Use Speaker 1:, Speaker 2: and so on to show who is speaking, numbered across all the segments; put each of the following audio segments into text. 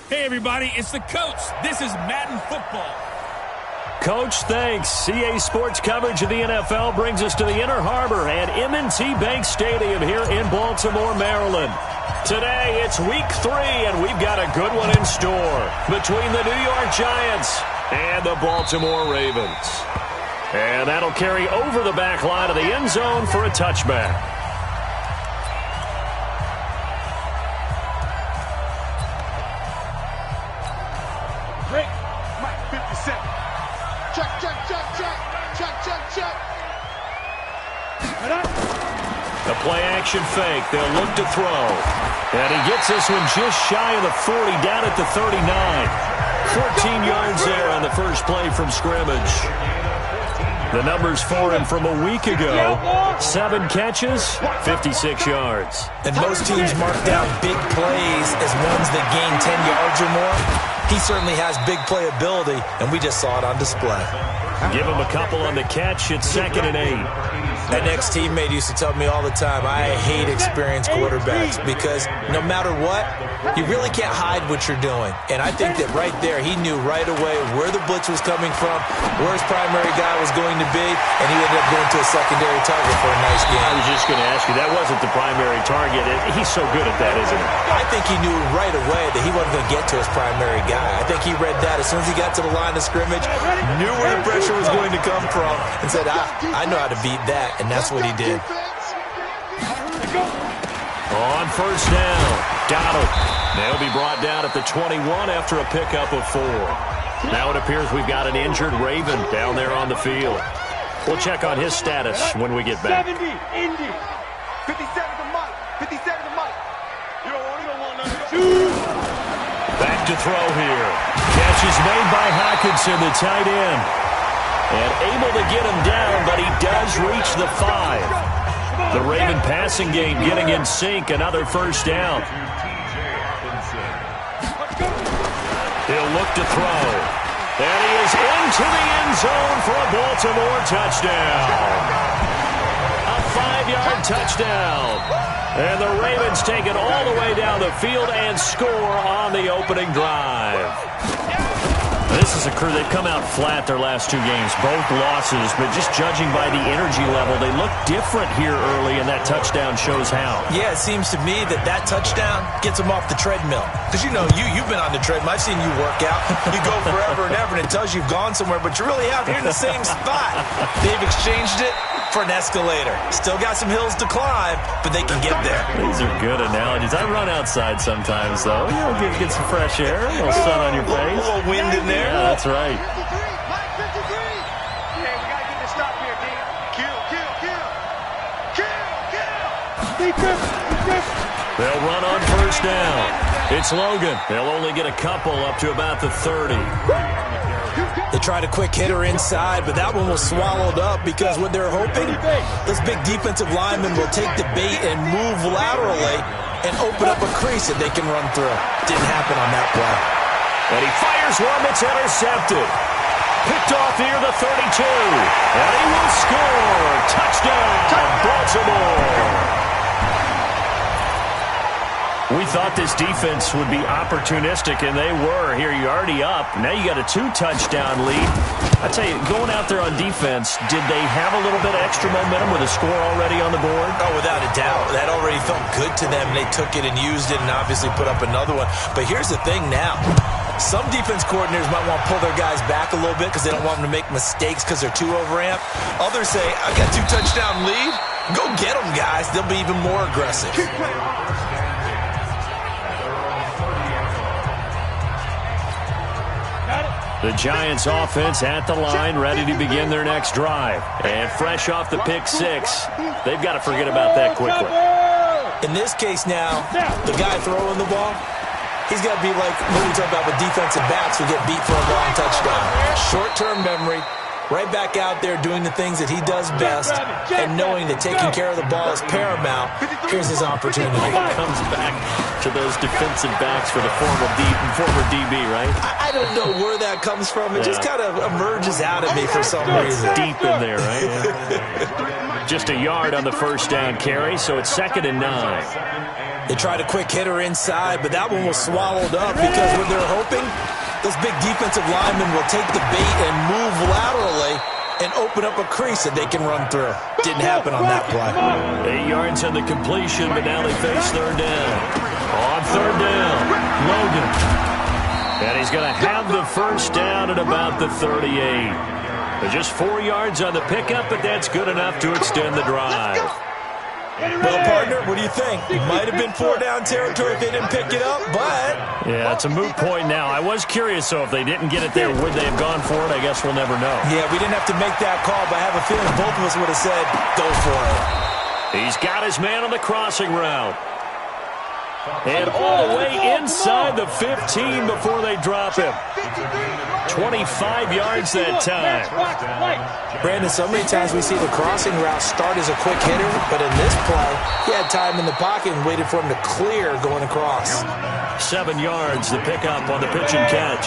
Speaker 1: Hey, everybody, it's the coach. This is Madden Football.
Speaker 2: Coach, thanks. CA Sports coverage of the NFL brings us to the Inner Harbor at M&T Bank Stadium here in Baltimore, Maryland. Today, it's Week 3, and we've got a good one in store between the New York Giants and the Baltimore Ravens. And that'll carry over the back line of the end zone for a touchback. The play-action fake. They'll look to throw. And he gets this one just shy of the 40, down at the 39. 14 yards there on the first play from scrimmage. The numbers for him from a week ago. 7 catches, 56 yards.
Speaker 3: And most teams mark down big plays as ones that gain 10 yards or more. He certainly has big playability, and we just saw it on display.
Speaker 2: Give him a couple on the catch. It's 2nd and 8.
Speaker 3: An ex-teammate used to tell me all the time, I hate experienced quarterbacks because no matter what, you really can't hide what you're doing. And I think that right there, he knew right away where the blitz was coming from, where his primary guy was going to be, and he ended up going to a secondary target for a nice game.
Speaker 2: I was just going to ask you, that wasn't the primary target. He's so good at that, isn't he?
Speaker 3: I think he knew right away that he wasn't going to get to his primary guy. I think he read that as soon as he got to the line of scrimmage, knew where the pressure was going to come from, and said, I know how to beat that. And that's what he did.
Speaker 2: On first down, got him. They'll be brought down at the 21 after a pickup of 4. Now it appears we've got an injured Raven down there on the field. We'll check on his status when we get back.
Speaker 4: 70, Indy. 57 to Mike. 57 to Mike. You don't want nothing.
Speaker 2: Back to throw here. Catch is made by Hockenson, the tight end. And able to get him down, but he does reach the 5. The Raven passing game getting in sync. Another first down. He'll look to throw. And he is into the end zone for a Baltimore touchdown. A 5-yard touchdown. And the Ravens take it all the way down the field and score on the opening drive. This is a crew, they've come out flat their last 2 games, both losses, but just judging by the energy level, they look different here early, and that touchdown shows how.
Speaker 3: Yeah, it seems to me that touchdown gets them off the treadmill. Because, you know, you've been on the treadmill. I've seen you work out. You go forever and ever, and it tells you you've gone somewhere, but you really have. You're in the same spot. They've exchanged it for an escalator. Still got some hills to climb, but they can get there.
Speaker 2: These are good analogies. I run outside sometimes, though. You know, get some fresh air, a little sun on your face.
Speaker 3: A little wind in there.
Speaker 2: Yeah, that's right.
Speaker 4: Mike 53. Yeah, we got to get this stop here, D. Kill.
Speaker 2: They'll run on first down. It's Logan. They'll only get a couple up to about the 30.
Speaker 3: They tried a quick hitter inside, but that one was swallowed up because what they're hoping, this big defensive lineman will take the bait and move laterally and open up a crease that they can run through. Didn't happen on that play.
Speaker 2: And he fires one that's intercepted. Picked off near the 32. And he will score. Touchdown, Baltimore. We thought this defense would be opportunistic, and they were. Here, you're already up. Now you got a 2-touchdown lead. I tell you, going out there on defense, did they have a little bit of extra momentum with a score already on the board?
Speaker 3: Oh, without a doubt. That already felt good to them. They took it and used it and obviously put up another one. But here's the thing now. Some defense coordinators might want to pull their guys back a little bit because they don't want them to make mistakes because they're too overamped. Others say, I've got 2-touchdown lead. Go get them, guys. They'll be even more aggressive.
Speaker 2: The Giants offense at the line, ready to begin their next drive. And fresh off the pick 6, they've got to forget about that quickly.
Speaker 3: In this case now, the guy throwing the ball, He's got to be like what we talk about with defensive backs who get beat for a long touchdown. Short-term memory, right back out there doing the things that he does best, and knowing that taking care of the ball is paramount. Here's his opportunity.
Speaker 2: He comes back to those defensive backs for the former DB, right?
Speaker 3: I don't know where that comes from. It just kind of emerges out of me for some reason.
Speaker 2: Deep in there, right? Yeah. Just a yard on the first down carry, so it's 2nd and 9.
Speaker 3: They tried a quick hitter inside, but that one was swallowed up because what they're hoping, those big defensive linemen will take the bait and move laterally and open up a crease that they can run through. Didn't happen on that play.
Speaker 2: 8 yards on the completion, but now they face 3rd down. On 3rd down, Logan. And he's going to have the first down at about the 38. But just 4 yards on the pickup, but that's good enough to extend the drive.
Speaker 3: Well, partner, what do you think? It might have been 4-down territory if they didn't pick it up, but...
Speaker 2: Yeah, it's a moot point now. I was curious, so if they didn't get it there, would they have gone for it? I guess we'll never know.
Speaker 3: Yeah, we didn't have to make that call, but I have a feeling both of us would have said, go for it.
Speaker 2: He's got his man on the crossing route. And all the way inside the 15 before they drop him. 25 yards that time.
Speaker 3: Brandon, so many times we see the crossing route start as a quick hitter, but in this play, he had time in the pocket and waited for him to clear going across.
Speaker 2: 7 yards, the pickup on the pitch and catch.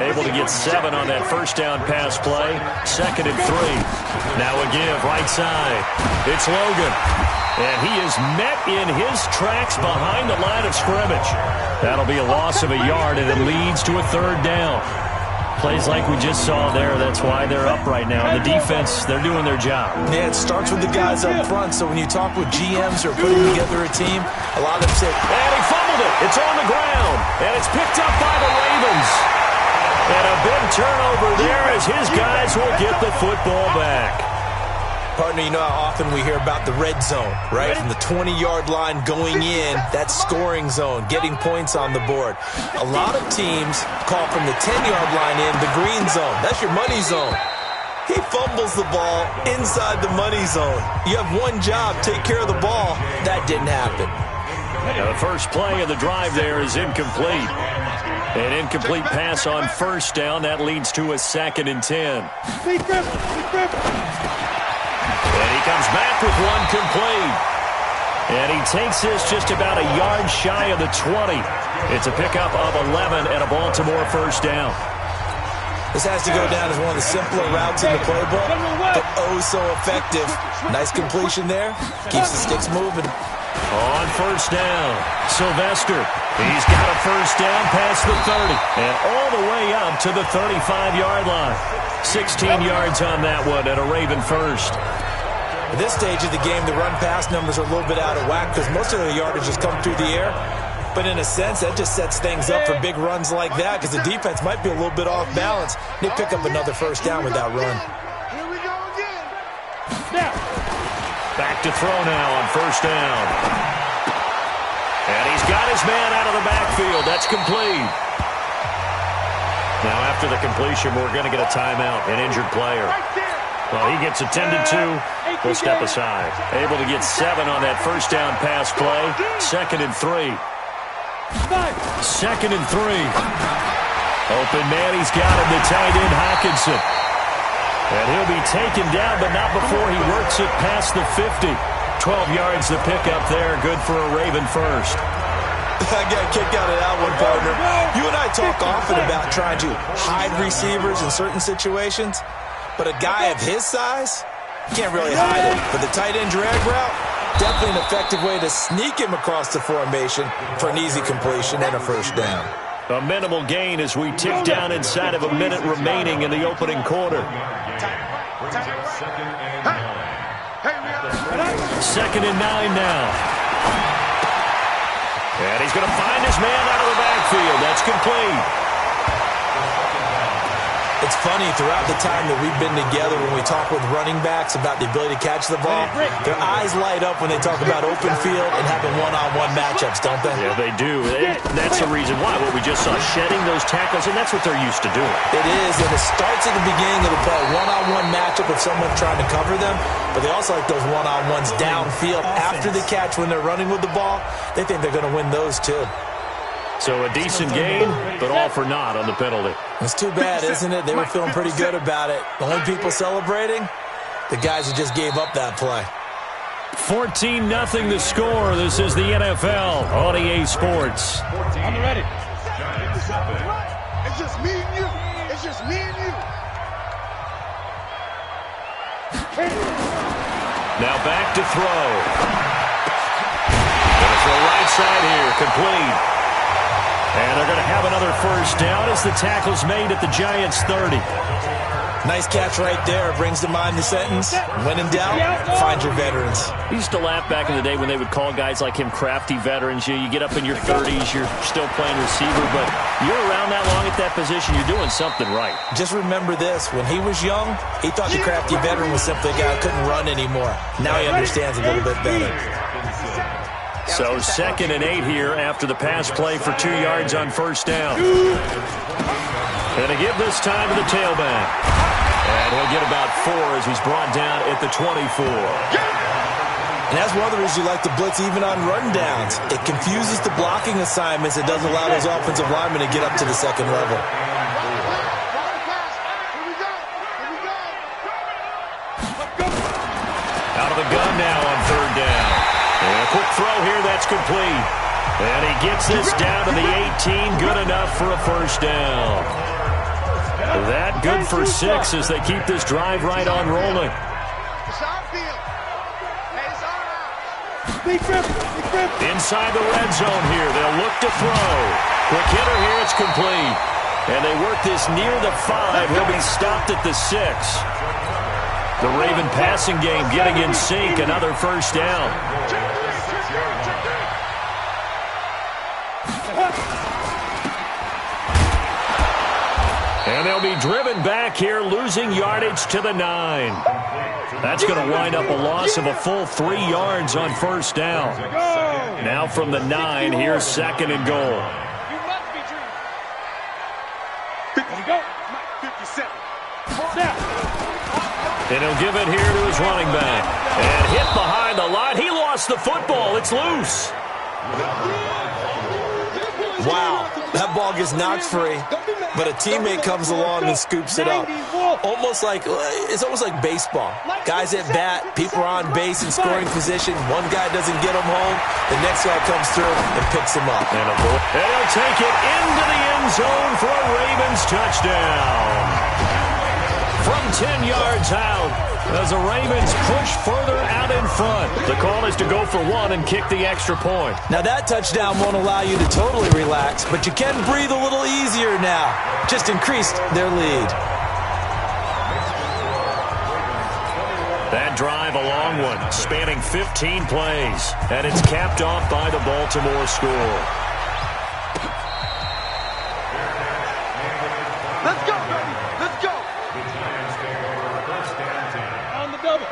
Speaker 2: Able to get 7 on that first down pass play. 2nd and 3. Now a give, right side. It's Logan. And he is met in his tracks behind the line of scrimmage. That'll be a loss of a yard, and it leads to a 3rd down. Plays like we just saw there. That's why they're up right now. The defense, they're doing their job.
Speaker 3: Yeah, it starts with the guys up front. So when you talk with GMs who are putting together a team, a lot of them say,
Speaker 2: and he fumbled it. It's on the ground. And it's picked up by the Ravens. And a big turnover there as his guys will get the football back.
Speaker 3: Partner, you know how often we hear about the red zone, right? From the 20-yard line going in, that scoring zone, getting points on the board. A lot of teams call from the 10-yard line in the green zone. That's your money zone. He fumbles the ball inside the money zone. You have one job, take care of the ball. That didn't happen.
Speaker 2: Now the first play of the drive there is incomplete. An incomplete pass on first down. That leads to a 2nd and 10. And he comes back with one complete. And he takes this just about a yard shy of the 20. It's a pickup of 11 and a Baltimore first down.
Speaker 3: This has to go down as one of the simpler routes in the playbook, but oh so effective. Nice completion there. Keeps the sticks moving.
Speaker 2: On first down, Sylvester. He's got a first down past the 30 and all the way up to the 35-yard line. 16 yards on that one and a Raven first.
Speaker 3: At this stage of the game, the run-pass numbers are a little bit out of whack because most of the yardage has come through the air. But in a sense, that just sets things up for big runs like that because the defense might be a little bit off balance. They pick up another first down with that run.
Speaker 4: Here we go again.
Speaker 2: Back to throw now on first down. And he's got his man out of the backfield. That's complete. Now after the completion, we're going to get a timeout, an injured player. Well, he gets attended to. We'll step aside. Able to get 7 on that first down pass play. 2nd and 3. 2nd and 3. Open man, he's got him, the tight end Hawkinson. And he'll be taken down, but not before he works it past the 50. 12 yards the pickup there. Good for a Raven first.
Speaker 3: I got a kick out of that one, partner. You and I talk often about trying to hide receivers in certain situations. But a guy of his size, can't really hide him. But the tight end drag route, definitely an effective way to sneak him across the formation for an easy completion and a first down.
Speaker 2: A minimal gain as we tick down inside of a minute remaining in the opening quarter. 2nd and 9 now. And he's going to find his man out of the backfield. That's complete.
Speaker 3: It's funny, throughout the time that we've been together, when we talk with running backs about the ability to catch the ball, their eyes light up when they talk about open field and having one-on-one matchups, don't they?
Speaker 2: Yeah, they do. That's the reason why. What we just saw, shedding those tackles, and that's what they're used to doing.
Speaker 3: It is, and it starts at the beginning of the play, one-on-one matchup with someone trying to cover them, but they also like those one-on-ones downfield after the catch when they're running with the ball. They think they're going to win those, too.
Speaker 2: So a decent gain, but all for naught on the penalty.
Speaker 3: It's too bad, isn't it? They were feeling pretty good about it. The only people celebrating, the guys who just gave up that play.
Speaker 2: 14-0 the score. This is the NFL on EA Sports.
Speaker 4: I'm ready. It's just me and you. It's just me and you.
Speaker 2: Now back to throw. There's the right side here, complete. And they're going to have another first down as the tackle's made at the Giants' 30.
Speaker 3: Nice catch right there. Brings to mind the sentence, when in doubt, find your veterans.
Speaker 2: We used to laugh back in the day when they would call guys like him crafty veterans. You get up in your 30s, you're still playing receiver, but you're around that long at that position, you're doing something right.
Speaker 3: Just remember this. When he was young, he thought the crafty veteran was simply a guy who couldn't run anymore. Now he understands a little bit better.
Speaker 2: So 2nd and 8 here after the pass play for 2 yards on first down. And to give this time to the tailback. And he'll get about 4 as he's brought down at the 24.
Speaker 3: And that's one of the reasons you like to blitz even on run downs. It confuses the blocking assignments. It doesn't allow those offensive linemen to get up to the second level.
Speaker 2: Out of the gun now on 3rd down. And a quick throw here, that's complete. And he gets this down to the 18, good enough for a first down. That good for 6 as they keep this drive right on rolling. Inside the red zone here, they'll look to throw. Quick hitter here, it's complete. And they work this near the 5. He'll be stopped at the 6. The Raven passing game getting in sync, another first down. And they'll be driven back here, losing yardage to the 9. That's going to wind up a loss of a full 3 yards on first down. Now from the 9, here's 2nd and goal. And he'll give it here to his running back. And hit behind the line. He lost the football. It's loose.
Speaker 3: Wow, that ball gets knocked free, but a teammate comes along and scoops it up. It's almost like baseball. Guys at bat, people are on base in scoring position. One guy doesn't get him home, the next guy comes through and picks him up.
Speaker 2: And he'll take it into the end zone for a Ravens touchdown. From 10 yards out, as the Ravens push further out in front. The call is to go for 1 and kick the extra point.
Speaker 3: Now that touchdown won't allow you to totally relax, but you can breathe a little easier now. Just increased their lead.
Speaker 2: That drive, a long one, spanning 15 plays, and it's capped off by the Baltimore score.
Speaker 4: Let's go, baby. Let's go.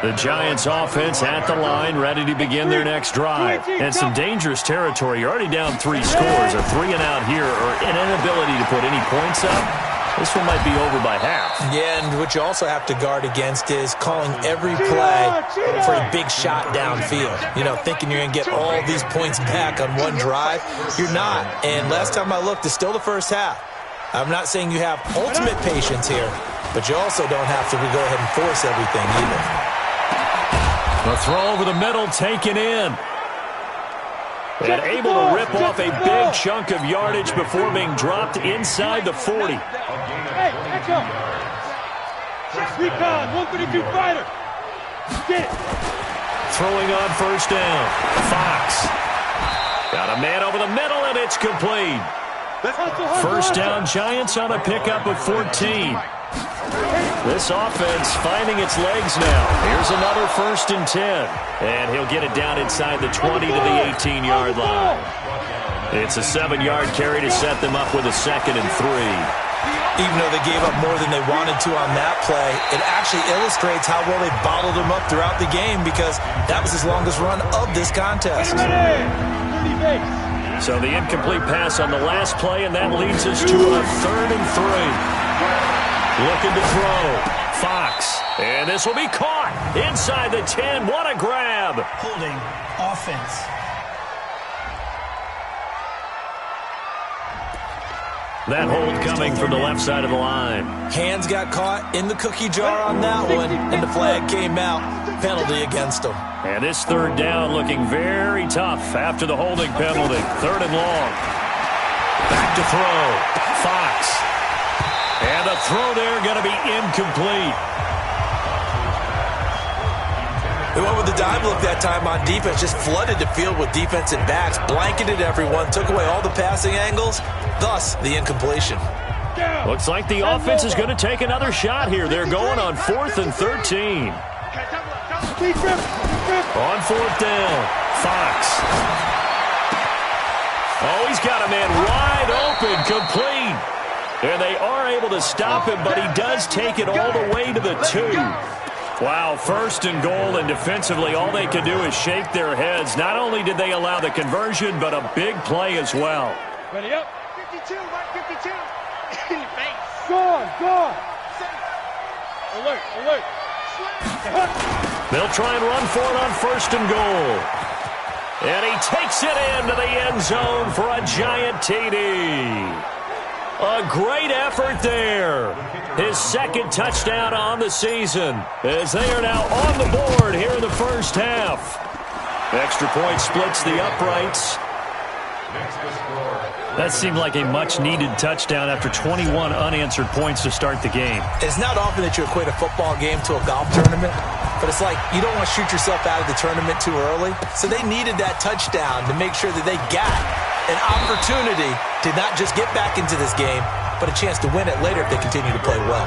Speaker 2: The Giants offense at the line, ready to begin their next drive. And some dangerous territory. You're already down 3 scores. A 3 and out here, or an inability to put any points up. This one might be over by half.
Speaker 3: Yeah, and what you also have to guard against is calling every play for a big shot downfield. You know, thinking you're going to get all these points back on one drive. You're not. And last time I looked, it's still the first half. I'm not saying you have ultimate patience here, but you also don't have to go ahead and force everything either.
Speaker 2: The throw over the middle taken in. And able to rip off a big chunk of yardage before being dropped inside the 40.
Speaker 5: Hey, echo. Recon, 132 fighter. Get it.
Speaker 2: Throwing on first down. Fox. Got a man over the middle, and it's complete. First down, Giants on a pickup of 14. This offense finding its legs now. Here's another 1st and 10. And he'll get it down inside the 20 to the 18-yard line. It's a 7-yard carry to set them up with a 2nd and 3.
Speaker 3: Even though they gave up more than they wanted to on that play, it actually illustrates how well they bottled them up throughout the game, because that was his longest run of this contest.
Speaker 2: So the incomplete pass on the last play, and that leads us to a 3rd and 3. Looking to throw. Fox. And this will be caught inside the 10. What a grab.
Speaker 6: Holding offense.
Speaker 2: That hold coming from the left side of the line.
Speaker 3: Hands got caught in the cookie jar on that one, and the flag came out. Penalty against him.
Speaker 2: And this third down looking very tough after the holding penalty. Third and long. Back to throw. Fox. And the throw there going to be incomplete.
Speaker 3: They went with the dime look that time on defense, just flooded the field with defensive backs, blanketed everyone, took away all the passing angles, thus the incompletion.
Speaker 2: Looks like the offense is going to take another shot here. They're going on 4th and 13. On 4th down, Fox. Oh, he's got a man wide open, complete. And they are able to stop him, but he does take it all the way to the 2. Wow, 1st and goal, and defensively all they can do is shake their heads. Not only did they allow the conversion, but a big play as well.
Speaker 5: Ready up.
Speaker 4: 52, right 52. In your face.
Speaker 5: Gone. Alert.
Speaker 2: They'll try and run for it on 1st and goal. And he takes it into the end zone for a giant TD. A great effort there. His 2nd touchdown on the season as they are now on the board here in the first half. Extra point splits the uprights. That seemed like a much-needed touchdown after 21 unanswered points to start the game.
Speaker 3: It's not often that you equate a football game to a golf tournament, but it's like you don't want to shoot yourself out of the tournament too early. So they needed that touchdown to make sure that they got an opportunity to not just get back into this game, but a chance to win it later if they continue to play well.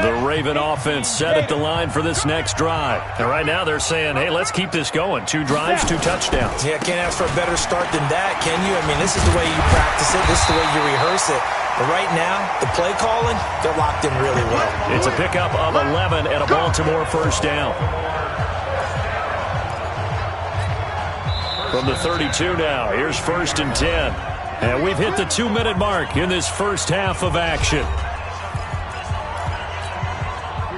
Speaker 2: The Raven offense set at the line for this next drive. And right now they're saying, hey, let's keep this going. 2 drives, 2 touchdowns.
Speaker 3: Yeah, can't ask for a better start than that, can you? I mean, this is the way you practice it. This is the way you rehearse it. But right now, the play calling, they're locked in really well.
Speaker 2: It's a pickup of 11 and a Baltimore first down. From the 32 now, here's 1st and 10. And we've hit the 2-minute mark in this first half of action.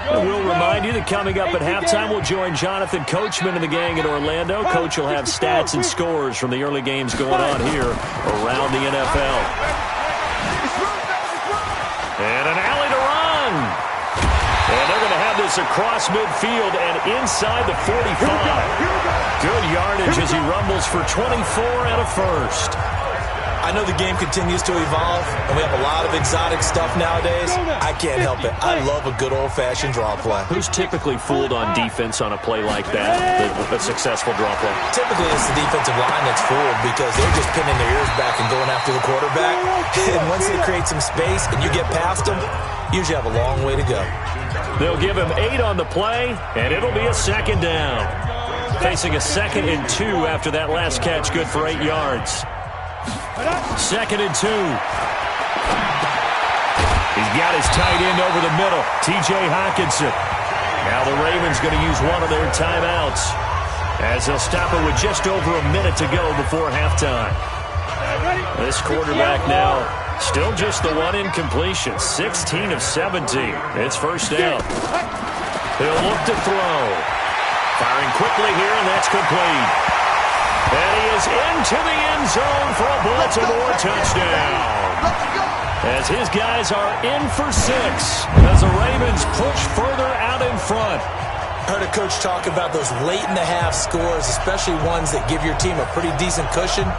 Speaker 2: We'll remind you that coming up at halftime, we'll join Jonathan Coachman and the gang in Orlando. Coach will have stats and scores from the early games going on here around the NFL. And an alley to run. And they're going to have this across midfield and inside the 45. Good yardage as he rumbles for 24 and a first.
Speaker 3: I know the game continues to evolve, and we have a lot of exotic stuff nowadays. I can't help it. I love a good old-fashioned draw play.
Speaker 2: Who's typically fooled on defense on a play like that, a successful draw play?
Speaker 3: Typically, it's the defensive line that's fooled because they're just pinning their ears back and going after the quarterback. And once they create some space and you get past them, you usually have a long way to go.
Speaker 2: They'll give him 8 on the play, and it'll be a 2nd down. Facing a 2nd and 2 after that last catch, good for 8 yards. 2nd and 2. He's got his tight end over the middle, T.J. Hockenson. Now the Ravens going to use one of their timeouts as they'll stop it with just over a minute to go before halftime. This quarterback now still just the one incompletion, 16 of 17. It's first down. He'll look to throw. Firing quickly here, and that's complete. And he is into the end zone for a Baltimore touchdown. As his guys are in for 6 as the Ravens push further out in front.
Speaker 3: Heard a coach talk about those late-in-the-half scores, especially ones that give your team a pretty decent cushion.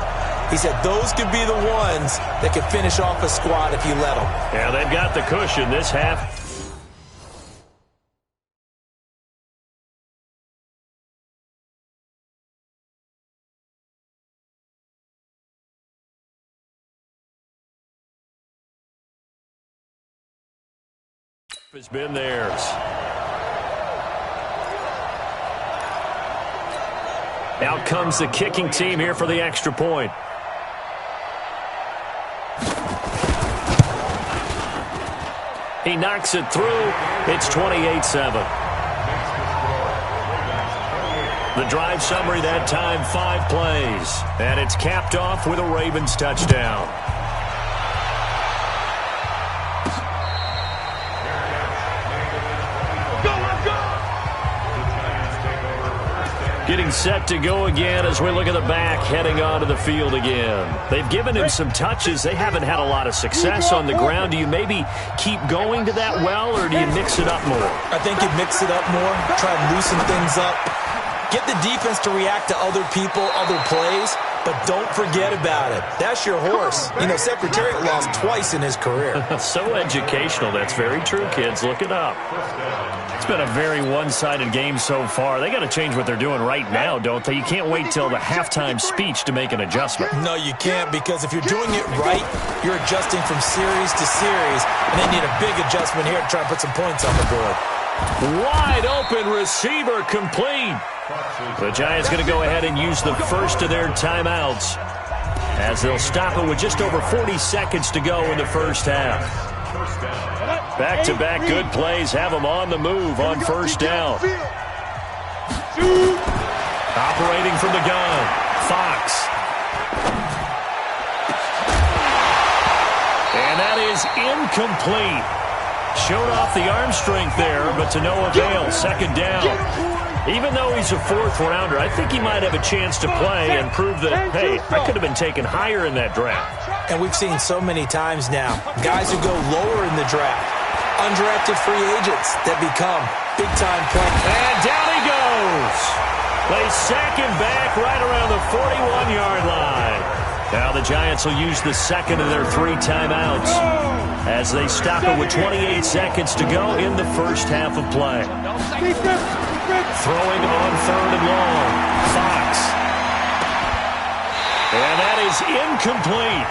Speaker 3: He said those could be the ones that could finish off a squad if you let them.
Speaker 2: Yeah, they've got the cushion this half. Has been theirs. Out comes the kicking team here for the extra point. He knocks it through. It's 28-7. The drive summary that time, 5 plays. And it's capped off with a Ravens touchdown. Getting set to go again as we look at the back heading onto the field again. They've given him some touches. They haven't had a lot of success on the ground. Do you maybe keep going to that well, or do you mix it up more?
Speaker 3: I think you mix it up more, try and loosen things up. Get the defense to react to other people, other plays, but don't forget about it. That's your horse. You know, Secretariat lost twice in his career.
Speaker 2: So educational. That's very true, kids. Look it up. It's been a very one-sided game so far. They got to change what they're doing right now, don't they? You can't wait till the halftime speech to make an adjustment.
Speaker 3: No, you can't, because if you're doing it right, you're adjusting from series to series, and they need a big adjustment here to try and put some points on the board.
Speaker 2: Wide open receiver complete. The Giants going to go ahead and use the first of their timeouts as they'll stop it with just over 40 seconds to go in the first half. Back-to-back good plays have them on the move on first down. Operating from the gun, Fox. And that is incomplete. Showed off the arm strength there, but to no avail. Second down. Even though he's a 4th rounder, I think he might have a chance to play and prove that, hey, I could have been taken higher in that draft.
Speaker 3: And we've seen so many times now, guys who go lower in the draft, undrafted free agents that become big-time players.
Speaker 2: And down he goes. They sack him back right around the 41-yard line. Now the Giants will use the second of their 3 timeouts as they stop it with 28 seconds to go in the first half of play. Throwing on 3rd and long. Fox. And that is incomplete.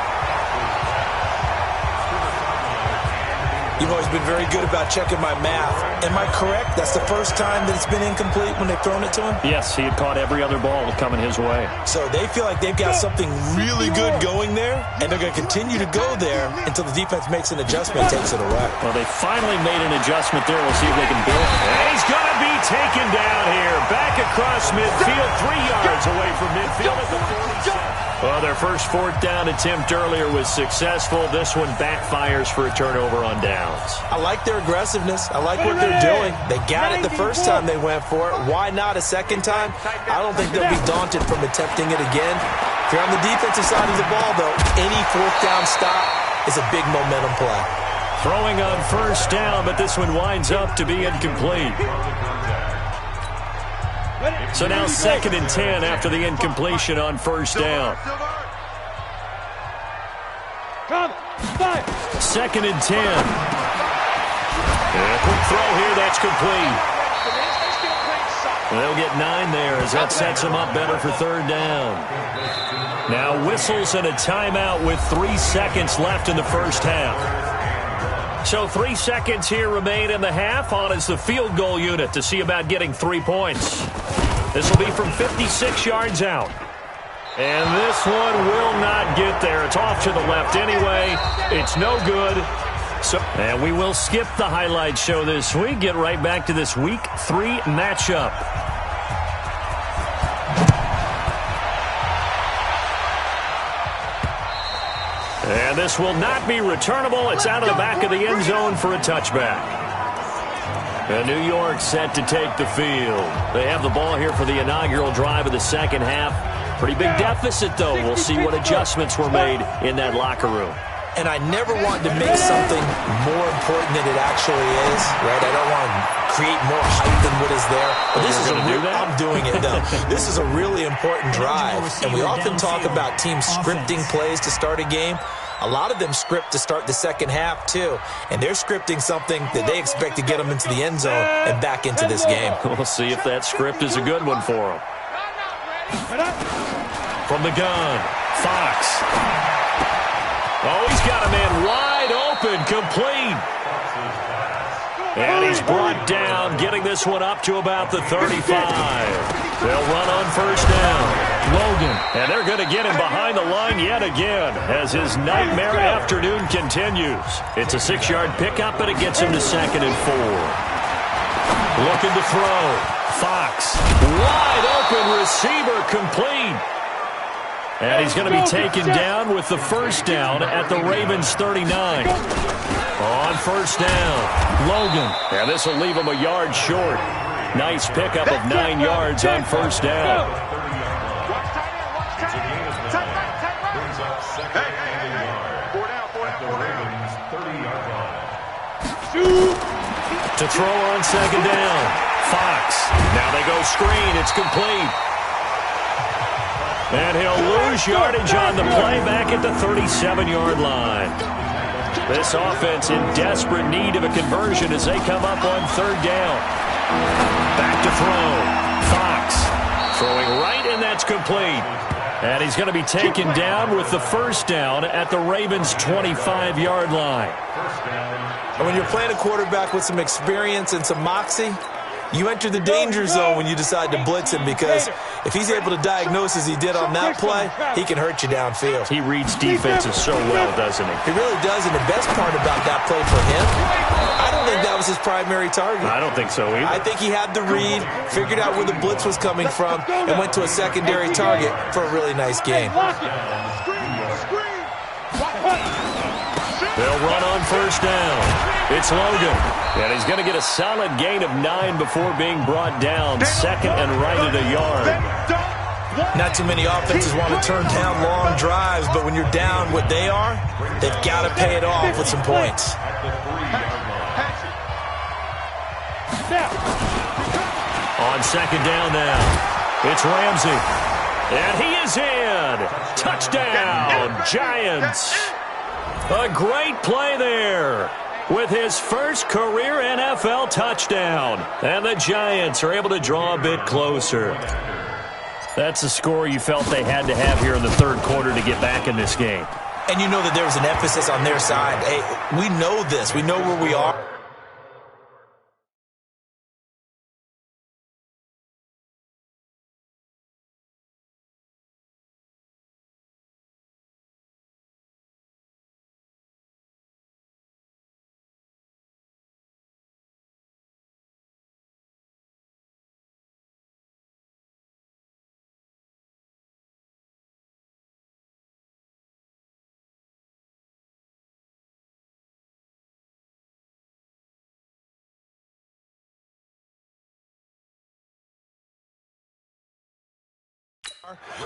Speaker 3: You've always been very good about checking my math. Am I correct? That's the first time that it's been incomplete when they've thrown it to him?
Speaker 2: Yes, he had caught every other ball coming his way.
Speaker 3: So they feel like they've got something really good going there, and they're going to continue to go there until the defense makes an adjustment and takes it away.
Speaker 2: Well, they finally made an adjustment there. We'll see if they can build. And he's going to be taken down here. Back across midfield, 3 yards away from midfield at the 47. Well, their first 4th down attempt earlier was successful. This one backfires for a turnover on downs.
Speaker 3: I like their aggressiveness. I like what they're doing. They got it the first time they went for it. Why not a second time? I don't think they'll be daunted from attempting it again. If you're on the defensive side of the ball, though, any 4th down stop is a big momentum play.
Speaker 2: Throwing on first down, but this one winds up to be incomplete. So now 2nd and 10 after the incompletion on first down. 2nd and 10. And a quick throw here, that's complete. They'll get 9 there as that sets them up better for 3rd down. Now whistles and a timeout with 3 seconds left in the first half. So 3 seconds here remain in the half. On is the field goal unit to see about getting 3 points. This will be from 56 yards out. And this one will not get there. It's off to the left anyway. It's no good. And we will skip the highlight show this week. Get right back to this Week 3 matchup. And this will not be returnable. It's out of the back of the end zone for a touchback. And New York set to take the field. They have the ball here for the inaugural drive of the second half. Pretty big deficit, though. We'll see what adjustments were made in that locker room.
Speaker 3: And I never want to make something more important than it actually is, right? I don't want to create more hype than what is there. But this is I'm doing it, though. This is a really important drive. And we often talk about teams scripting plays to start a game. A lot of them script to start the second half, too. And they're scripting something that they expect to get them into the end zone and back into this game.
Speaker 2: We'll see if that script is a good one for them. From the gun, Fox. Oh, he's got a man wide open, complete. And he's brought down, getting this one up to about the 35. They'll run on first down. Logan, and they're going to get him behind the line yet again as his nightmare afternoon continues. It's a 6-yard pickup, but it gets him to 2nd and 4. Looking to throw. Fox. Wide open receiver complete. And he's going to be taken down with the first down at the Ravens 39. On first down, Logan. And this will leave him a yard short. Nice pickup of 9 yards on first down. To throw on second down. Fox. Now they go screen. It's complete. And he'll lose yardage on the play back at the 37-yard line. This offense in desperate need of a conversion as they come up on third down. Back to throw. Fox throwing right, and that's complete. And he's going to be taken down with the first down at the Ravens' 25-yard line.
Speaker 3: And when you're playing a quarterback with some experience and some moxie, you enter the danger zone when you decide to blitz him, because if he's able to diagnose as he did on that play, he can hurt you downfield.
Speaker 2: He reads defenses so well, doesn't he?
Speaker 3: He really does, and the best part about that play for him, I don't think that was his primary target.
Speaker 2: I don't think so either.
Speaker 3: I think he had the read, figured out where the blitz was coming from, and went to a secondary target for a really nice game.
Speaker 2: They'll run on first down. It's Logan. And he's going to get a solid gain of 9 before being brought down. Second and right at a yard.
Speaker 3: Not too many offenses want to turn down long drives, but when you're down what they are, they've got to pay it off with some points.
Speaker 2: On second down now, it's Ramsey. And he is in. Touchdown, Giants. A great play there with his first career NFL touchdown. And the Giants are able to draw a bit closer. That's the score you felt they had to have here in the third quarter to get back in this game.
Speaker 3: And you know that there was an emphasis on their side. Hey, we know this. We know where we are.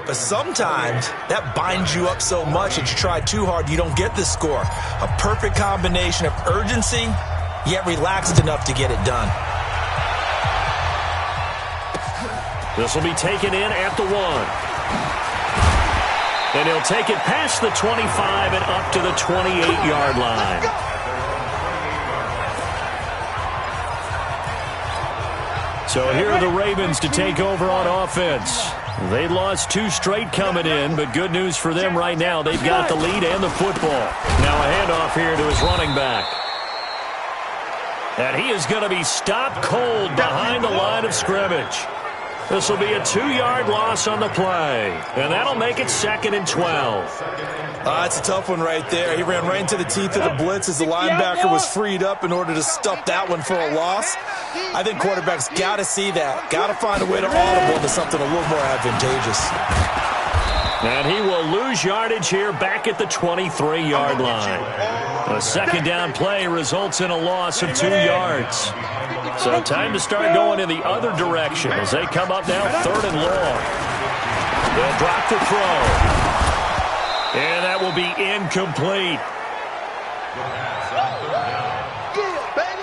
Speaker 3: But sometimes that binds you up so much that you try too hard, you don't get the score. A perfect combination of urgency, yet relaxed enough to get it done.
Speaker 2: This will be taken in at the 1. And he'll take it past the 25 and up to the 28-yard line. So here are the Ravens to take over on offense. They lost 2 straight coming in, but good news for them right now. They've got the lead and the football. Now a handoff here to his running back. And he is going to be stopped cold behind the line of scrimmage. This will be a 2-yard loss on the play. And that'll make it 2nd and 12.
Speaker 3: That's a tough one right there. He ran right into the teeth of the blitz as the linebacker was freed up in order to stuff that one for a loss. I think quarterbacks got to see that. Got to find a way to audible to something a little more advantageous.
Speaker 2: And he will lose yardage here back at the 23-yard line. A second down play results in a loss of 2 yards. So time to start going in the other direction as they come up now 3rd and long. They'll drop the throw. And that will be incomplete.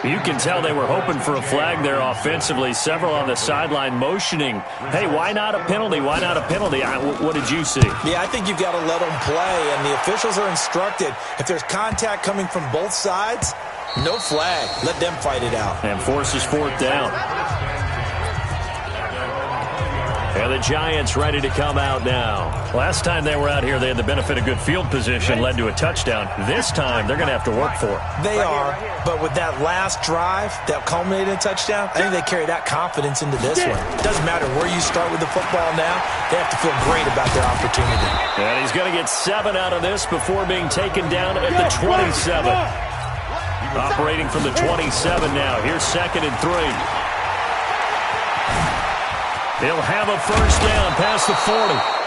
Speaker 2: You can tell they were hoping for a flag there offensively. Several on the sideline motioning, hey, why not a penalty? Why not a penalty? What did you see?
Speaker 3: Yeah, I think you've got to let them play, and the officials are instructed, if there's contact coming from both sides, no flag. Let them fight it out.
Speaker 2: And forces 4th down. And the Giants ready to come out now. Last time they were out here, they had the benefit of good field position, led to a touchdown. This time, they're going to have to work for it.
Speaker 3: They are, but with that last drive that culminated in a touchdown, I think they carry that confidence into this one. It doesn't matter where you start with the football now. They have to feel great about their opportunity.
Speaker 2: And he's going to get 7 out of this before being taken down at the 27. Operating from the 27 now. Here's 2nd and 3. He'll have a first down past the 40.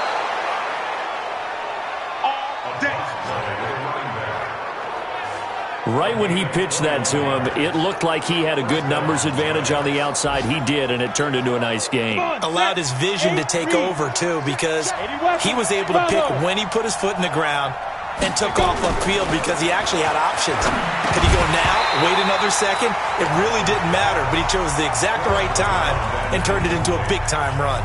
Speaker 2: Right when he pitched that to him, it looked like he had a good numbers advantage on the outside. He did, and it turned into a nice game.
Speaker 3: Allowed his vision to take over, too, because he was able to pick when he put his foot in the ground and took off upfield because he actually had options. Could he go now, wait another second? It really didn't matter, but he chose the exact right time and turned it into a big-time run.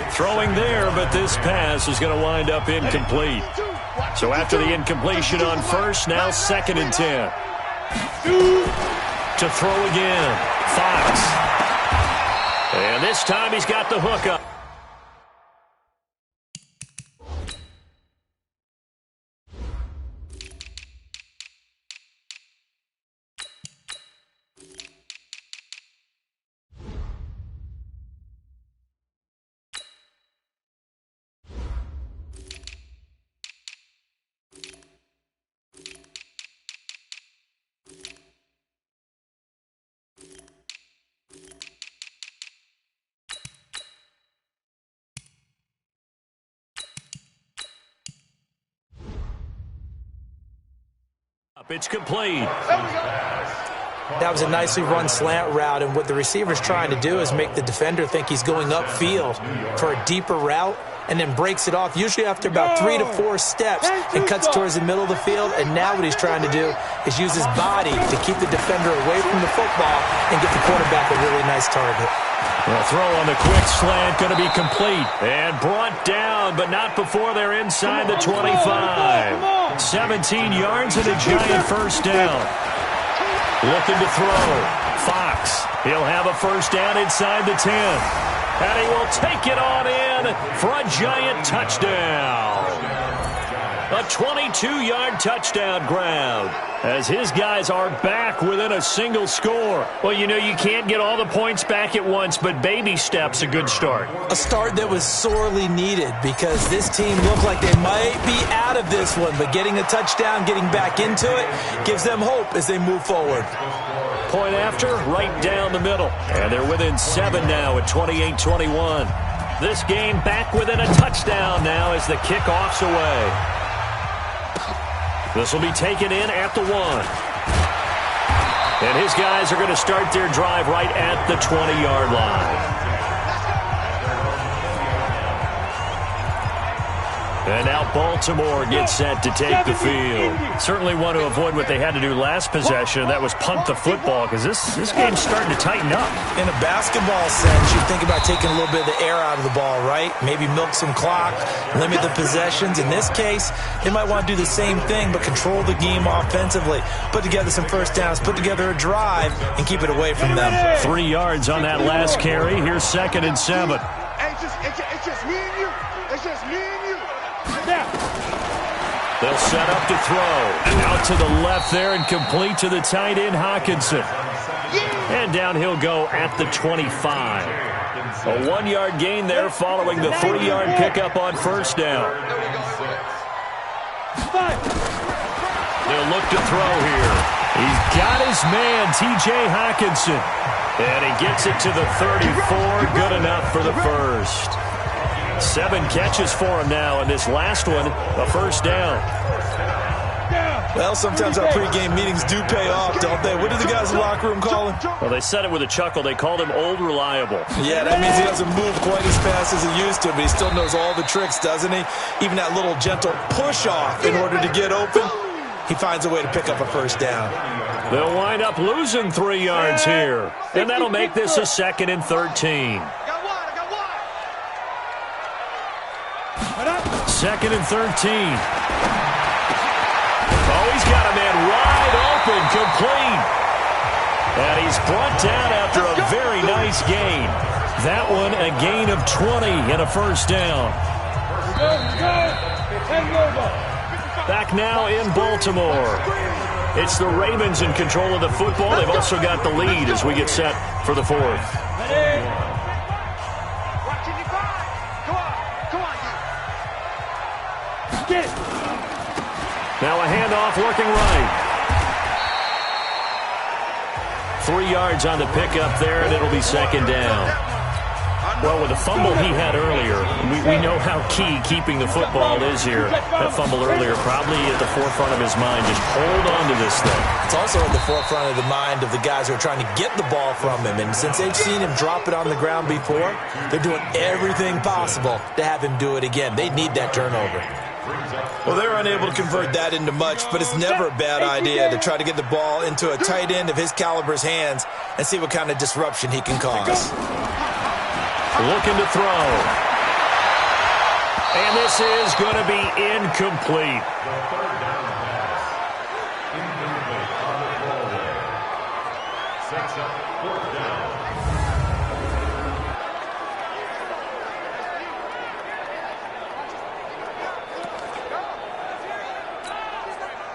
Speaker 2: Throwing there, but this pass is going to wind up incomplete. So after the incompletion on first, now 2nd and 10. To throw again, Fox. And this time he's got the hook up. It's complete.
Speaker 3: That was a nicely run slant route, and what the receiver's trying to do is make the defender think he's going upfield for a deeper route and then breaks it off, usually after about 3 to 4 steps, and cuts towards the middle of the field. And now what he's trying to do is use his body to keep the defender away from the football and get the quarterback a really nice target.
Speaker 2: The throw on the quick slant going to be complete and brought down, but not before they're inside the 25. 17 yards and a giant first down. Looking to throw. Fox. He'll have a first down inside the 10. And he will take it on in for a giant touchdown. A 22-yard touchdown grab as his guys are back within a single score. Well, you know, you can't get all the points back at once, but baby steps a good start.
Speaker 3: A start that was sorely needed because this team looked like they might be out of this one, but getting a touchdown, getting back into it, gives them hope as they move forward.
Speaker 2: Point after, right down the middle. And they're within 7 now at 28-21. This game back within a touchdown now as the kickoff's away. This will be taken in at the 1. And his guys are going to start their drive right at the 20-yard line. And now Baltimore gets set to take the field. Certainly want to avoid what they had to do last possession. That was punt the football because this game's starting to tighten up.
Speaker 3: In a basketball sense, you think about taking a little bit of the air out of the ball, right? Maybe milk some clock, limit the possessions. In this case, they might want to do the same thing but control the game offensively. Put together some first downs, put together a drive, and keep it away from them.
Speaker 2: 3 yards on that last carry. Here's 2nd and 7.
Speaker 4: It's just me and you. It's just me and you.
Speaker 2: They'll set up to throw. Out to the left there and complete to the tight end, Hawkinson. And down he'll go at the 25. A 1-yard gain there following the 3-yard pickup on first down. They'll look to throw here. He's got his man, T.J. Hawkinson. And he gets it to the 34. Good enough for the first. 7 catches for him now, and this last one, a first down.
Speaker 3: Well, sometimes our pregame meetings do pay off, don't they? What did the guys in the locker room call him?
Speaker 2: Well, they said it with a chuckle. They called him Old Reliable.
Speaker 3: Yeah, that means he doesn't move quite as fast as he used to, but he still knows all the tricks, doesn't he? Even that little gentle push-off in order to get open, he finds a way to pick up a first down.
Speaker 2: They'll wind up losing 3 yards here, and that'll make this a 2nd and 13. 2nd and 13. Oh, he's got a man wide open, complete. And he's brought down after a very nice gain. That one a gain of 20 and a first down. Back now in Baltimore. It's the Ravens in control of the football. They've also got the lead as we get set for the 4th. Now a handoff working right. 3 yards on the pickup there, and it'll be 2nd down. Well, with the fumble he had earlier, we know how key keeping the football is here. That fumble earlier probably at the forefront of his mind. Just hold on to this thing.
Speaker 3: It's also at the forefront of the mind of the guys who are trying to get the ball from him. And since they've seen him drop it on the ground before, they're doing everything possible to have him do it again. They need that turnover. Well, they're unable to convert that into much, but it's never a bad idea to try to get the ball into a tight end of his caliber's hands and see what kind of disruption he can cause.
Speaker 2: Looking to throw. And this is going to be incomplete.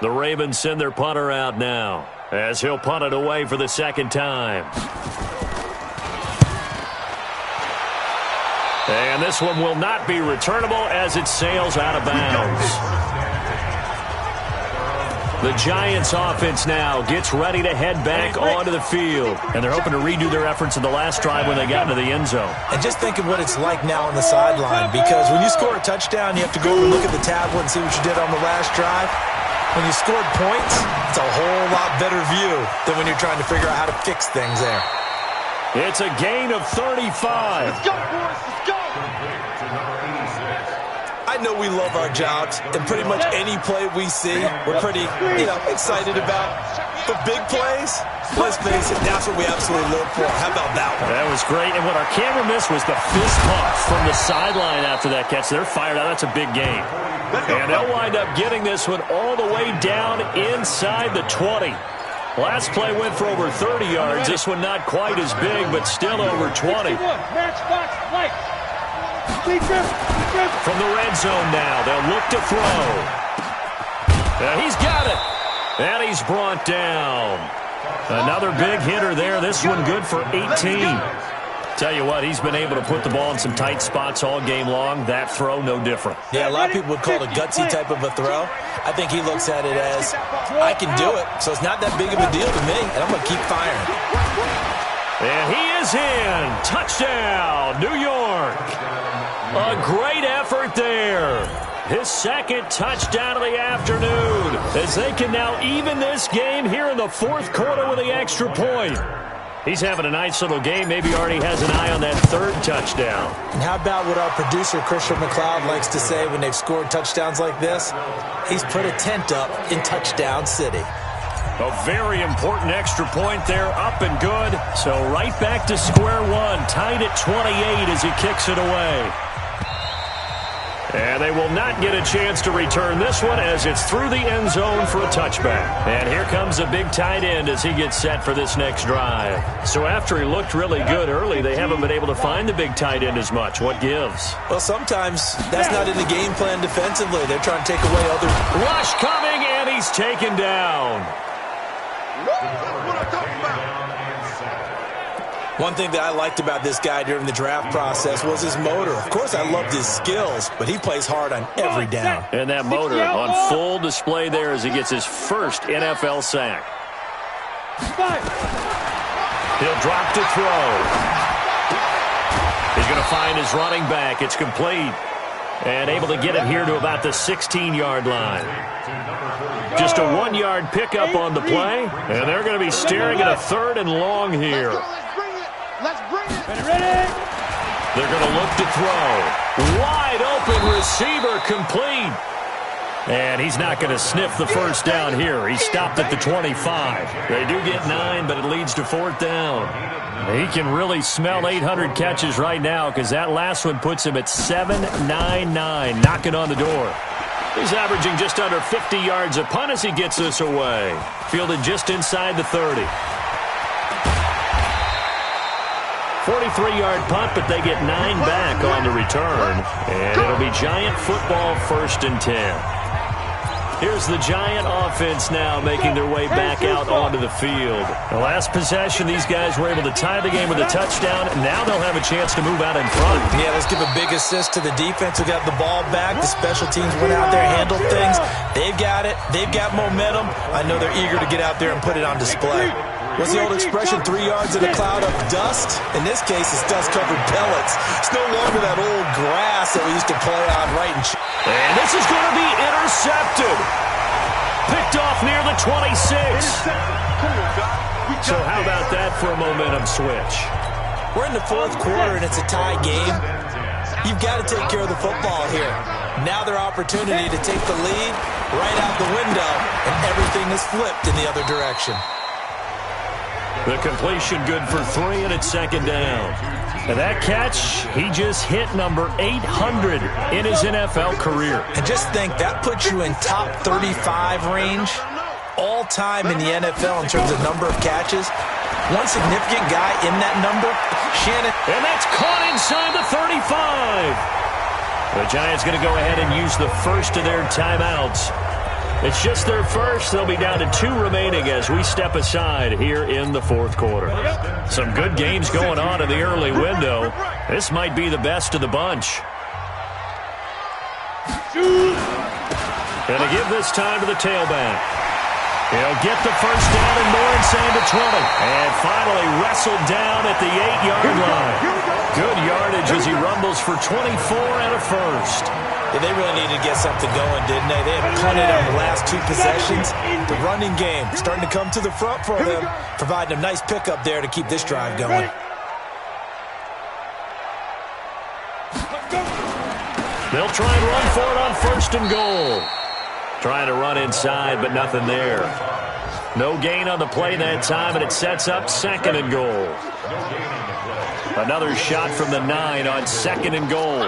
Speaker 2: The Ravens send their punter out now as he'll punt it away for the second time. And this one will not be returnable as it sails out of bounds. The Giants offense now gets ready to head back onto the field. And they're hoping to redo their efforts in the last drive when they got into the end zone.
Speaker 3: And just think of what it's like now on the sideline, because when you score a touchdown, you have to go over and look at the tablet and see what you did on the last drive. When you scored points, it's a whole lot better view than when you're trying to figure out how to fix things there.
Speaker 2: It's a gain of 35.
Speaker 4: Let's go, boys. Let's go.
Speaker 3: I know we love our jobs, and pretty much any play we see, we're pretty, excited about. But big plays, let's face it, that's what we absolutely live for. How about that one?
Speaker 2: That was great, and what our camera missed was the fist pump from the sideline after that catch. They're fired out. That's a big gain. And they'll wind up getting this one all the way down inside the 20. Last play went for over 30 yards. This one not quite as big, but still over 20. From the red zone now, they'll look to throw. He's got it. And he's brought down. Another big hitter there. This one good for 18. Tell you what, he's been able to put the ball in some tight spots all game long. That throw, no different.
Speaker 3: Yeah, a lot of people would call it a gutsy type of a throw. I think he looks at it as, I can do it, so it's not that big of a deal to me, and I'm going to keep firing.
Speaker 2: And he is in. Touchdown, New York. A great effort there. His second touchdown of the afternoon, as they can now even this game here in the fourth quarter with the extra point. He's having a nice little game. Maybe already has an eye on that third touchdown.
Speaker 3: And how about what our producer, Christian McLeod, likes to say when they've scored touchdowns like this? He's put a tent up in Touchdown City.
Speaker 2: A very important extra point there, up and good. So right back to square one, tied at 28 as he kicks it away. And they will not get a chance to return this one as it's through the end zone for a touchback. And here comes a big tight end as he gets set for this next drive. So after he looked really good early, they haven't been able to find the big tight end as much. What gives?
Speaker 3: Well, sometimes that's not in the game plan defensively. They're trying to take away other...
Speaker 2: Rush coming, and he's taken down.
Speaker 4: What I'm talking about.
Speaker 3: One thing that I liked about this guy during the draft process was his motor. Of course, I loved his skills, but he plays hard on every down.
Speaker 2: And that motor on full display there as he gets his first NFL sack. He'll drop to throw. He's going to find his running back. It's complete. And able to get it here to about the 16-yard line. Just a 1-yard pickup on the play. And they're going to be staring at a 3rd and long here.
Speaker 4: Let's bring it.
Speaker 5: Ready?
Speaker 2: They're going to look to throw. Wide open receiver complete. And he's not going to sniff the first down here. He stopped at the 25. They do get 9, but it leads to 4th down. He can really smell 800 catches right now because that last one puts him at 799, knocking on the door. He's averaging just under 50 yards a punt as he gets this away. Fielded just inside the 30. 43-yard punt, but they get 9 back on the return. And it'll be Giant football 1st and 10. Here's the Giant offense now making their way back out onto the field. The last possession, these guys were able to tie the game with a touchdown. Now they'll have a chance to move out in front.
Speaker 3: Yeah, let's give a big assist to the defense who got the ball back. The special teams went out there, handled things. They've got it. They've got momentum. I know they're eager to get out there and put it on display. What's the old expression, 3 yards in a cloud of dust? In this case, it's dust-covered pellets. It's no longer that old grass that we used to play on right and
Speaker 2: this is going to be intercepted. Picked off near the 26. So how about that for a momentum switch?
Speaker 3: We're in the fourth quarter, and it's a tie game. You've got to take care of the football here. Now their opportunity to take the lead right out the window, and everything is flipped in the other direction.
Speaker 2: The completion good for 3, and it's second down. And that catch, he just hit number 800 in his NFL career.
Speaker 3: And just think, that puts you in top 35 range all time in the NFL in terms of number of catches. One significant guy in that number, Shannon.
Speaker 2: And that's caught inside the 35. The Giants going to go ahead and use the first of their timeouts. It's just their first. They'll be down to 2 remaining as we step aside here in the fourth quarter. Some good games going on in the early window. This might be the best of the bunch. Gonna give this time to the tailback. He'll get the first down and more inside the 20. And finally wrestled down at the 8-yard line. Good yardage as he rumbles for 24 and a first.
Speaker 3: Yeah, they really needed to get something going, didn't they? They had punted on the last 2 possessions. The running game starting to come to the front for them, providing a nice pickup there to keep this drive going.
Speaker 2: They'll try and run for it on first and goal. Trying to run inside, but nothing there. No gain on the play that time, and it sets up second and goal. Another shot from the 9 on second and goal.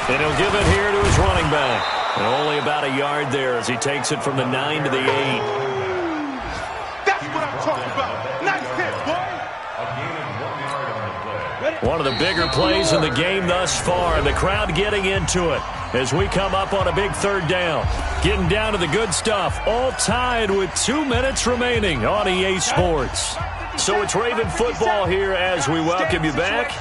Speaker 2: And he'll give it here to his running back. And only about a yard there as he takes it from the 9 to the 8.
Speaker 4: That's what I'm talking about. Nice hit, boy.
Speaker 2: One of the bigger plays in the game thus far. The crowd getting into it as we come up on a big third down. Getting down to the good stuff. All tied with 2 minutes remaining on EA Sports. So it's Raven football here as we welcome you back.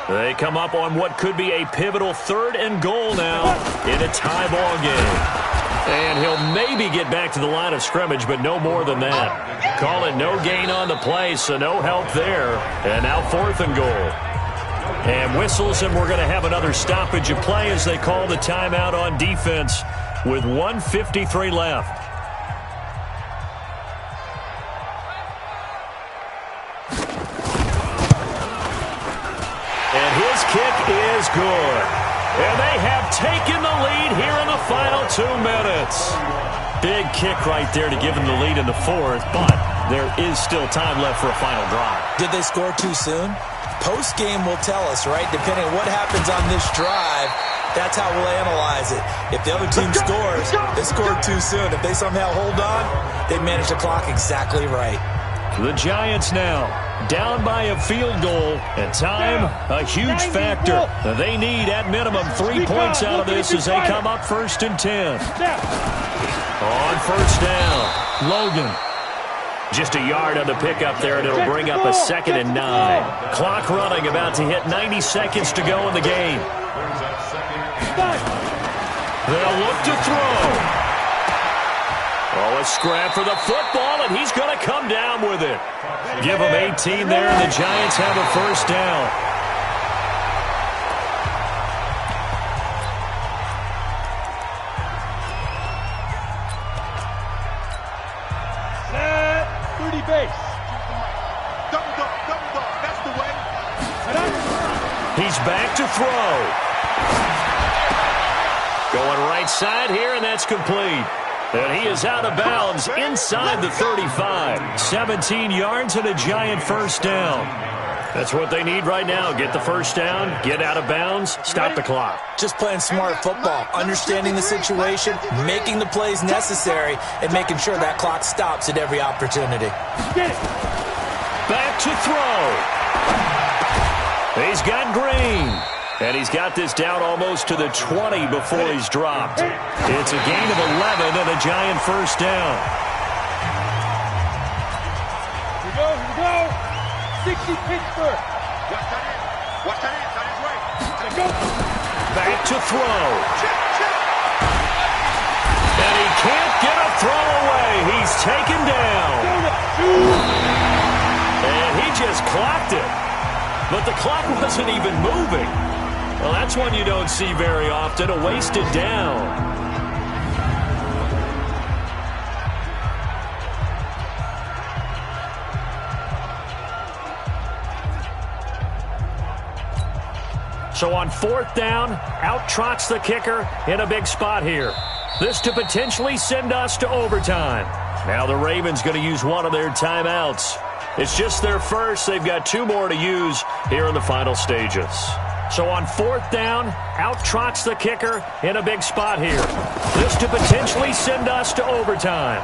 Speaker 2: They come up on what could be a pivotal third and goal now in a tie ball game. And he'll maybe get back to the line of scrimmage, but no more than that. Call it no gain on the play, so no help there. And now fourth and goal. And whistles, and we're going to have another stoppage of play as they call the timeout on defense with 1:53 left. And his kick is good. And they have taken the lead here in the final 2 minutes. Big kick right there to give them the lead in the fourth, but there is still time left for a final drive.
Speaker 3: Did they score too soon? Post-game will tell us, right? Depending on what happens on this drive, that's how we'll analyze it. If the other team scores, they scored too soon. If they somehow hold on, they managed the clock exactly right.
Speaker 2: The Giants now down by a field goal, and time, a huge factor. They need, at minimum, 3 points out of this as they come up first and 10. On first down, Logan. Just a yard on the pickup there, and it'll bring up a second and 9. Clock running, about to hit 90 seconds to go in the game. They'll look to throw. Oh, a scrap for the football, and he's going to come down with it. Give him 18 there, and the Giants have a first down.
Speaker 5: Base.
Speaker 4: Double dog, that's the way.
Speaker 2: He's back to throw. Going right side here, and that's complete. And he is out of bounds inside the 35. 17 yards and a Giant first down. That's what they need right now. Get the first down, get out of bounds, stop the clock.
Speaker 3: Just playing smart football, understanding the situation, making the plays necessary, and making sure that clock stops at every opportunity.
Speaker 2: Back to throw. He's got Green. And he's got this down almost to the 20 before he's dropped. It's a gain of 11 and a Giant first down.
Speaker 5: Here we go. 60 Pittsburgh.
Speaker 4: Watch that in, on his way.
Speaker 2: Back to throw. And he can't get a throw away. He's taken down. And he just clocked it. But the clock wasn't even moving. Well, that's one you don't see very often, a wasted down. So on 4th down, out trots the kicker in a big spot here. This to potentially send us to overtime. Now the Ravens going to use one of their timeouts. It's just their first. They've got 2 more to use here in the final stages. So on 4th down, out trots the kicker in a big spot here. This to potentially send us to overtime.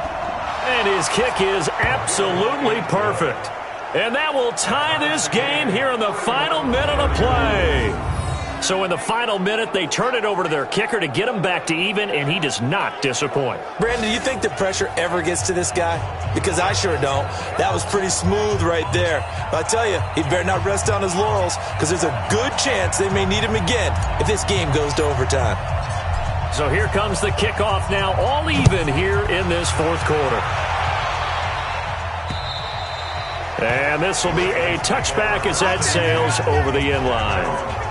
Speaker 2: And his kick is absolutely perfect. And that will tie this game here in the final minute of play. So in the final minute, they turn it over to their kicker to get him back to even, and he does not disappoint.
Speaker 3: Brandon, do you think the pressure ever gets to this guy? Because I sure don't. That was pretty smooth right there. But I tell you, he better not rest on his laurels, because there's a good chance they may need him again if this game goes to overtime.
Speaker 2: So here comes the kickoff now, all even here in this 4th quarter. And this will be a touchback as that sails over the end line.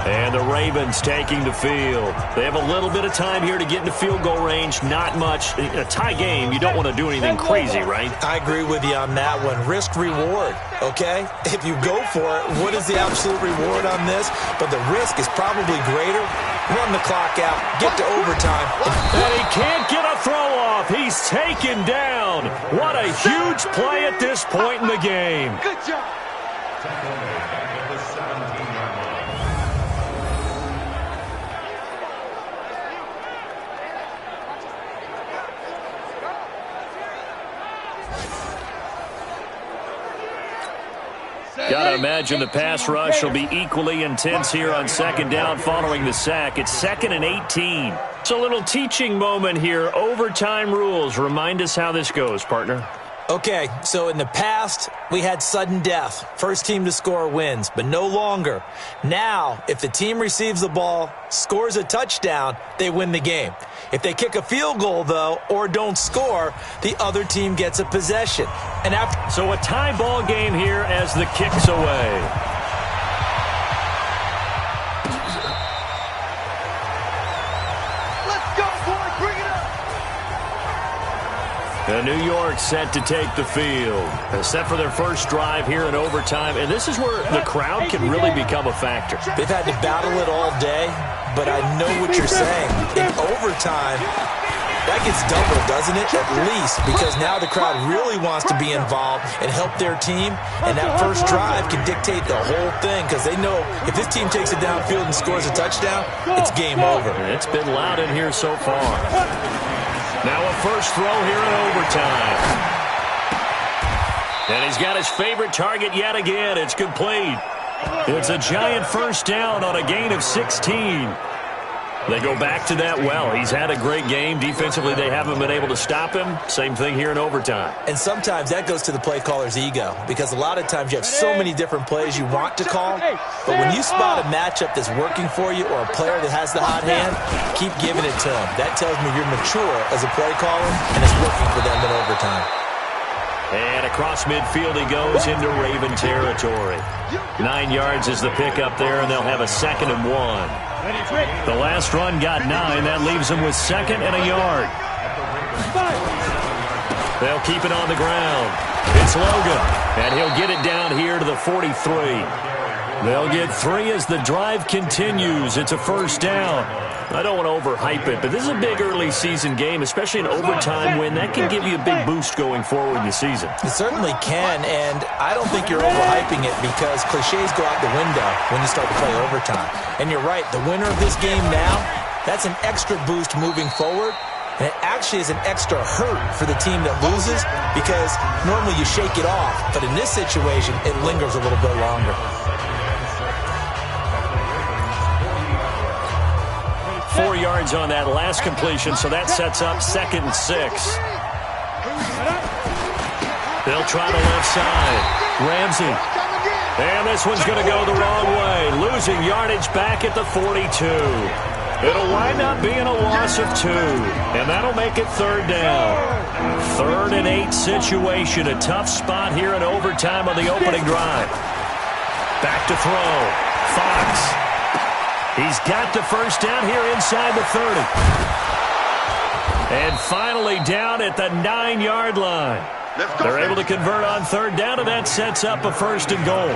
Speaker 2: And the Ravens taking the field. They have a little bit of time here to get into field goal range. Not much. A tie game, you don't want to do anything crazy, right?
Speaker 3: I agree with you on that one. Risk reward, okay? If you go for it, what is the absolute reward on this? But the risk is probably greater. Run the clock out. Get to overtime.
Speaker 2: And he can't get a throw off. He's taken down. What a huge play at this point in the game.
Speaker 4: Good job.
Speaker 2: Got to imagine the pass rush will be equally intense here on 2nd down following the sack. It's 2nd and 18. It's a little teaching moment here. Overtime rules. Remind us how this goes, partner.
Speaker 3: Okay, so in the past, we had sudden death. First team to score wins, but no longer. Now, if the team receives the ball, scores a touchdown, they win the game. If they kick a field goal, though, or don't score, the other team gets a possession. And after
Speaker 2: So a tie ball game here as the kick's away. And New York set to take the field. Set for their first drive here in overtime. And this is where the crowd can really become a factor.
Speaker 3: They've had to battle it all day, but I know what you're saying. In overtime, that gets doubled, doesn't it? At least, because now the crowd really wants to be involved and help their team. And that first drive can dictate the whole thing, because they know if this team takes it downfield and scores a touchdown, it's game over.
Speaker 2: It's been loud in here so far. Now a first throw here in overtime. And he's got his favorite target yet again. It's complete. It's a giant first down on a gain of 16. They go back to that well. He's had a great game. Defensively, they haven't been able to stop him. Same thing here in overtime.
Speaker 3: And sometimes that goes to the play caller's ego, because a lot of times you have so many different plays you want to call, but when you spot a matchup that's working for you or a player that has the hot hand, keep giving it to him. That tells me you're mature as a play caller, and it's working for them in overtime.
Speaker 2: And across midfield he goes into Raven territory. 9 yards is the pickup there, and they'll have a 2nd and 1. The last run got 9. That leaves them with 2nd and a yard. They'll keep it on the ground. It's Logan, and he'll get it down here to the 43. They'll get 3 as the drive continues. It's a first down. I don't want to overhype it, but this is a big early season game, especially an overtime win. That can give you a big boost going forward in the season.
Speaker 3: It certainly can, and I don't think you're overhyping it, because cliches go out the window when you start to play overtime. And you're right, the winner of this game now, that's an extra boost moving forward, and it actually is an extra hurt for the team that loses, because normally you shake it off, but in this situation, it lingers a little bit longer.
Speaker 2: 4 yards on that last completion, so that sets up 2nd and 6. They'll try the left side. Ramsey. And this one's going to go the wrong way. Losing yardage back at the 42. It'll wind up being a loss of 2, and that'll make it 3rd down. 3rd and 8 situation, a tough spot here in overtime on the opening drive. Back to throw. Fox. He's got the first down here inside the 30. And finally down at the 9-yard line. They're able to convert on 3rd down, and that sets up a 1st and goal.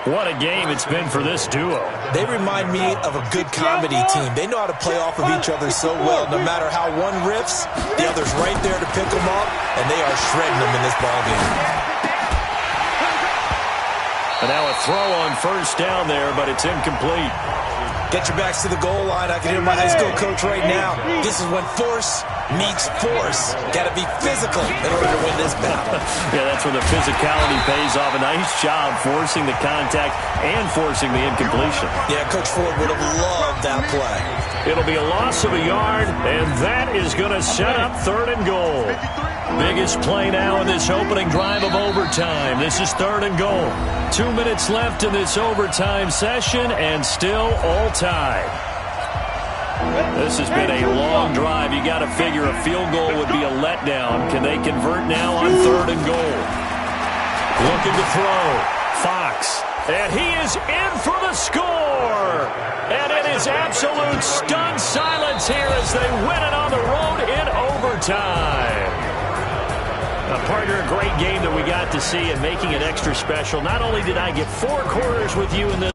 Speaker 2: What a game it's been for this duo.
Speaker 3: They remind me of a good comedy team. They know how to play off of each other so well. No matter how one riffs, the other's right there to pick them up, and they are shredding them in this ballgame.
Speaker 2: And now a throw on 1st down there, but it's incomplete.
Speaker 3: Get your backs to the goal line. I can hear my high school coach right now. This is when force meets force. Got to be physical in order to win this battle.
Speaker 2: Yeah, that's when the physicality pays off. A nice job forcing the contact and forcing the incompletion.
Speaker 3: Yeah, Coach Ford would have loved that play.
Speaker 2: It'll be a loss of a yard, and that is going to set up 3rd and goal. Biggest play now in this opening drive of overtime. This is 3rd and goal. 2 minutes left in this overtime session, and still all tied. This has been a long drive. You got to figure a field goal would be a letdown. Can they convert now on 3rd and goal? Looking to throw. Fox. And he is in for the score. And it is absolute stunned silence here as they win it on the road in overtime. Partner, a great game that we got to see, and making it extra special. Not only did I get 4 quarters with you in this